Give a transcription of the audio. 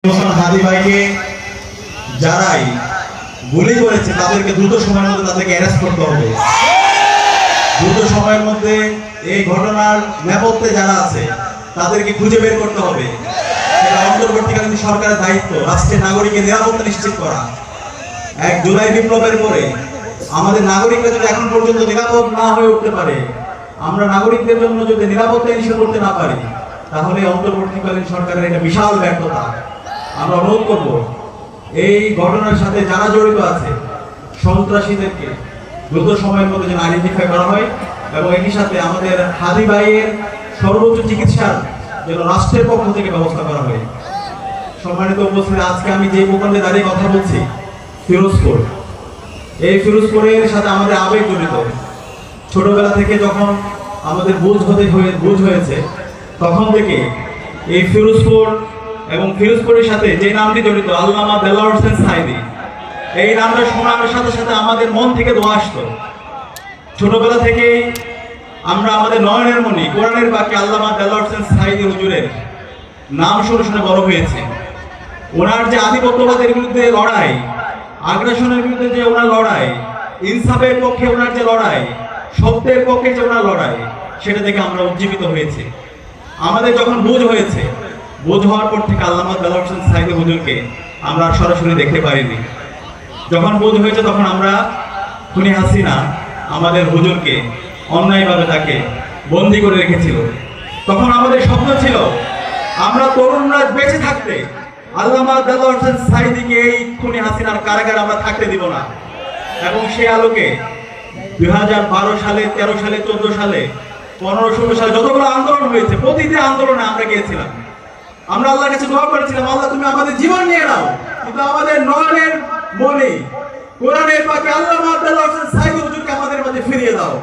হাদি ভাইকে যারাই গুলি করেছে তাদেরকে দ্রুত সময়ের মধ্যে তাদেরকে অ্যারেস্ট করতে হবে। দ্রুত সময়ের মধ্যে এই ঘটনার নেপথ্যে যারা আছে তাদেরকে খুঁজে বের করতে হবে। এটা অন্তর্বর্তীকালীন সরকারের দায়িত্ব, রাষ্ট্রের নাগরিকের নিরাপত্তা নিশ্চিত করা। 1 জুলাই বিপ্লবের পরে আমাদের নাগরিকরা যদি এখন পর্যন্ত নিরাপদ না হয়ে উঠতে পারে, আমরা নাগরিকদের জন্য যদি নিরাপত্তা নিশ্চিত করতে না পারি, তাহলে অন্তর্বর্তীকালীন সরকারের এটা বিশাল ব্যর্থতা। আমরা অনুরোধ করব এই ঘটনার সাথে যারা জড়িত আছে সন্ত্রাসীদেরকে দ্রুত সময়ের মধ্যে যেন আইডেন্টিফাই করা হয় এবং একই সাথে আমাদের হাদি ভাইয়ের সর্বোচ্চ চিকিৎসার যেন রাষ্ট্রের পক্ষ থেকে ব্যবস্থা করা হয়। সম্মানিত উপস্থিতি, আজকে আমি যে ভূখণ্ডে দাঁড়িয়ে কথা বলছি ফিরোজপুর, এই ফিরোজপুরের সাথে আমাদের আবেগ জড়িত। ছোটবেলা থেকে যখন আমাদের বুঝ হয়েছে তখন থেকে এই ফিরোজপুর এবং ফিরোজপুরের সাথে যে নামটি জড়িত আল্লামা দেলোয়ার হোসেন সাঈদী, এই নামটা শোনার সাথে সাথে আমাদের মন থেকে দোয়া আসতো। ছোটবেলা থেকেই আমরা আমাদের নয়নের মণি কোরআনের বাকি আল্লামা দেলোয়ার হোসেন সাঈদী হুজুরের নাম শুনে শুনে বড় হয়েছে। ওনার যে আধিপত্যবাদের বিরুদ্ধে লড়াই, আগ্রাসনের বিরুদ্ধে যে ওনার লড়াই, ইনসাফের পক্ষে ওনার যে লড়াই, সত্যের পক্ষে যে ওনার লড়াই, সেটা দেখে আমরা উজ্জীবিত হয়েছি। আমাদের যখন বুঝ হয়েছে, বুঝ হওয়ার পর থেকে আল্লামা দেলোয়ার হোসেন সাঈদী হুজুরকে আমরা সরাসরি দেখতে পারিনি। যখন বুঝ হয়েছে তখন আমরা খুনি হাসিনা আমাদের হুজুরকে অন্যায়ভাবে তাকে বন্দী করে রেখেছিল। তখন আমাদের স্বপ্ন ছিল আমরা তরুণরা বেঁচে থাকতে আল্লামা দেলোয়ার হোসেন সাঈদীকে এই খুনি হাসিনার কারাগারে আমরা থাকতে দিব না। এবং সেই আলোকে 2012 সালে, 13 সালে, 14 সালে, 15-16 সালে যতগুলো আন্দোলন হয়েছে, প্রতিটি আন্দোলনে আমরা গিয়েছিলাম। আমরা আল্লাহর কাছে দোয়া করেছিলাম, আল্লাহ তুমি আমাদের জীবন নিয়ে নাও, কিন্তু আমাদের নয়নের মণি কোরআনের পাকে আল্লামা দেলোয়ার হোসেন সাঈদী হুজুরকে আমাদের মাঝে ফিরিয়ে দাও।